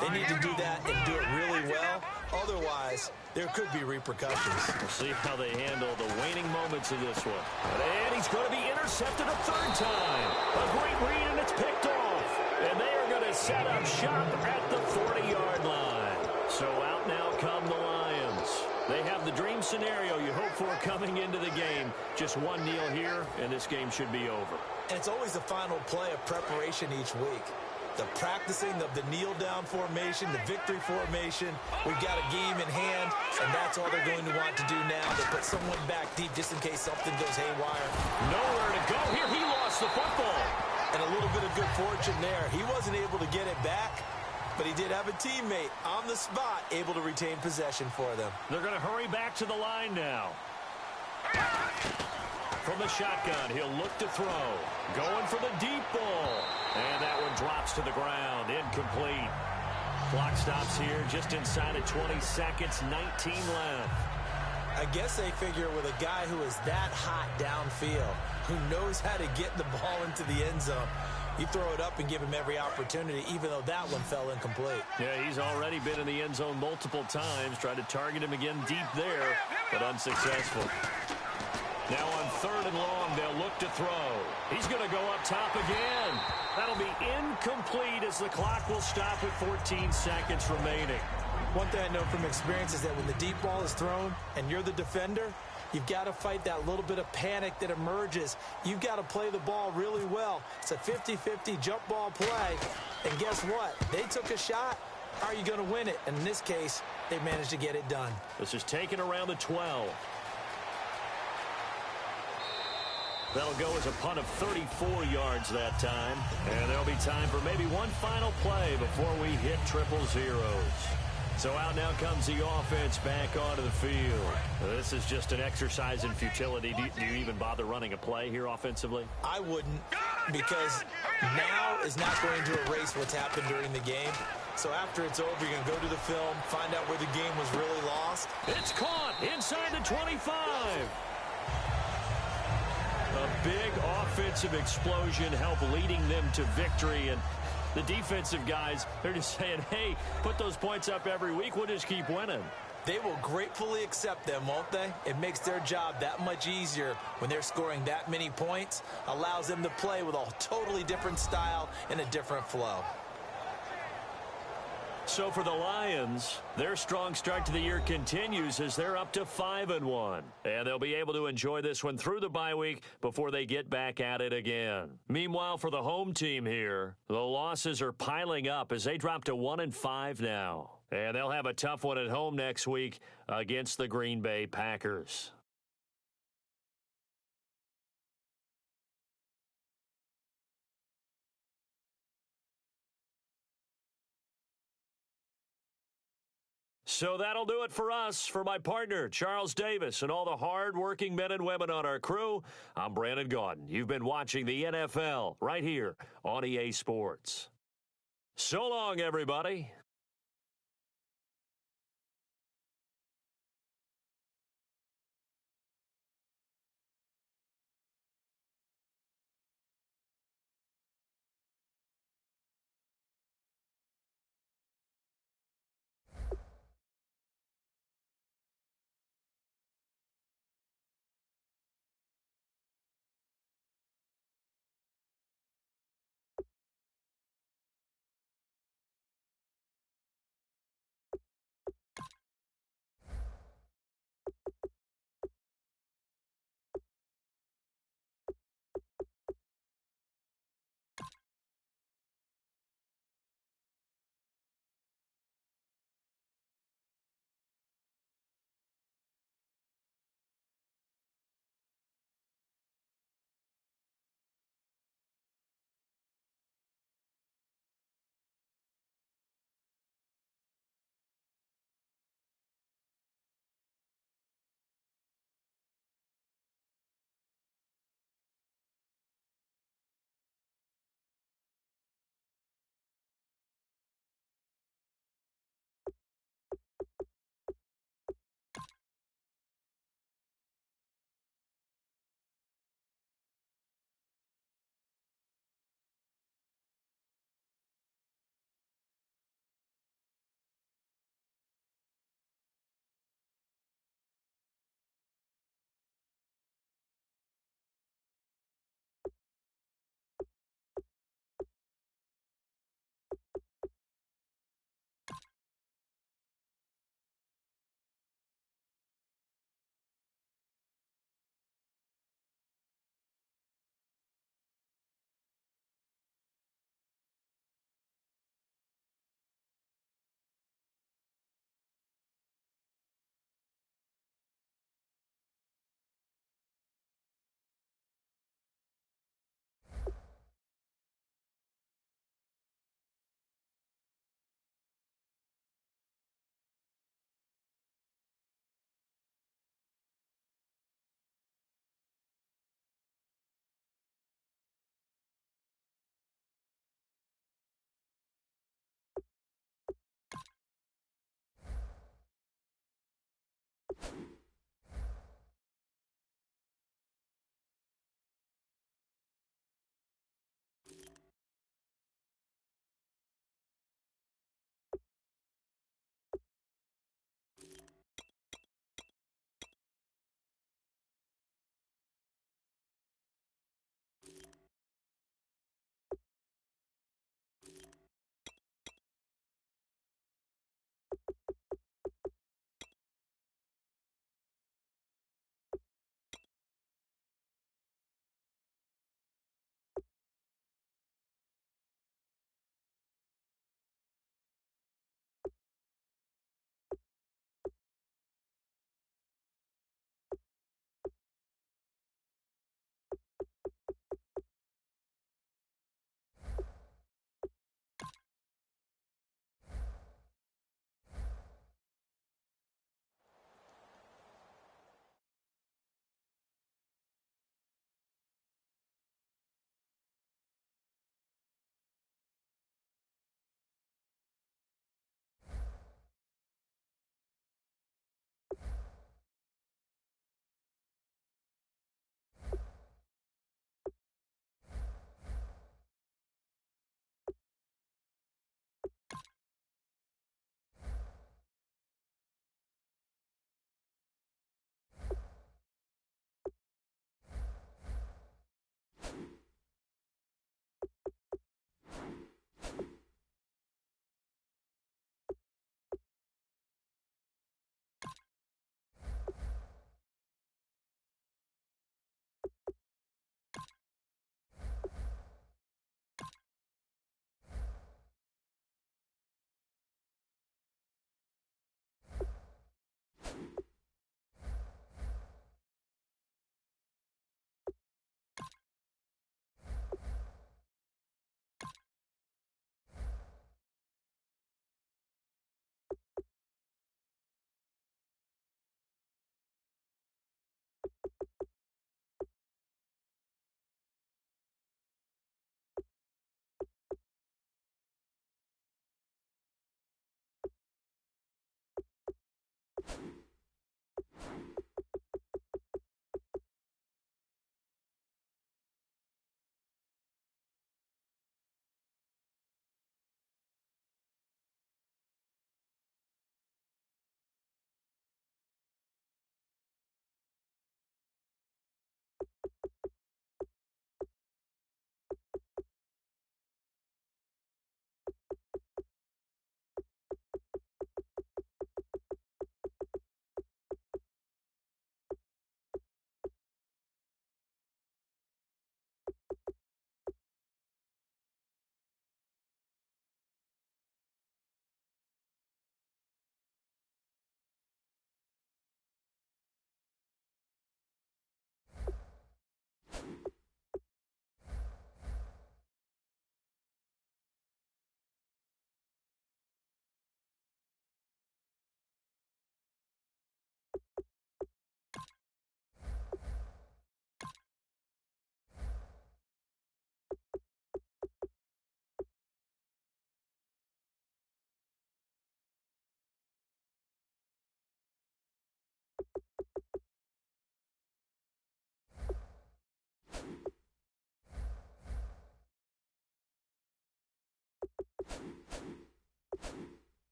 they need to do that and do it really well. Otherwise, there could be repercussions. We'll see how they handle the waning moments of this one. And he's going to be intercepted a third time. A great read, and it's picked off. And they are going to set up shop at the 40-yard line. So out now come the Lions. They have the dream scenario you hope for coming into the game. Just one kneel here, and this game should be over. And it's always the final play of preparation each week. The practicing of the kneel-down formation, the victory formation. We've got a game in hand, and that's all they're going to want to do now. They put someone back deep just in case something goes haywire. Nowhere to go here. He lost the football. And a little bit of good fortune there. He wasn't able to get it back, but he did have a teammate on the spot able to retain possession for them. They're going to hurry back to the line now. From the shotgun, he'll look to throw. Going for the deep ball. And that one drops to the ground. Incomplete. Clock stops here just inside of 20 seconds. 19 left. I guess they figure with a guy who is that hot downfield, who knows how to get the ball into the end zone, you throw it up and give him every opportunity, even though that one fell incomplete. Yeah, he's already been in the end zone multiple times. Tried to target him again deep there, but unsuccessful. Now on 3rd and long, they'll look to throw. He's going to go up top again. That'll be incomplete as the clock will stop with 14 seconds remaining. One thing I know from experience is that when the deep ball is thrown and you're the defender, You've got to fight that little bit of panic that emerges. You've got to play the ball really well. It's a 50-50 jump ball play. And guess what? They took a shot. Are you going to win it? And in this case, they managed to get it done. This is taken around the 12. That'll go as a punt of 34 yards that time. And there'll be time for maybe one final play before we hit triple zeros. So out now comes the offense back onto the field. This is just an exercise in futility. Do you even bother running a play here offensively? I wouldn't, because now is not going to erase what's happened during the game. So after it's over, you're going to go to the film, find out where the game was really lost. It's caught inside the 25. A big offensive explosion helped leading them to victory. And the defensive guys, they're just saying, hey, put those points up every week. We'll just keep winning. They will gratefully accept them, won't they? It makes their job that much easier when they're scoring that many points. Allows them to play with a totally different style and a different flow. So for the Lions, their strong start to the year continues as they're up to 5-1. And they'll be able to enjoy this one through the bye week before they get back at it again. Meanwhile, for the home team here, the losses are piling up as they drop to 1-5 now. And they'll have a tough one at home next week against the Green Bay Packers. So that'll do it for us. For my partner, Charles Davis, and all the hard-working men and women on our crew, I'm Brandon Gaudin. You've been watching the NFL right here on EA Sports. So long, everybody.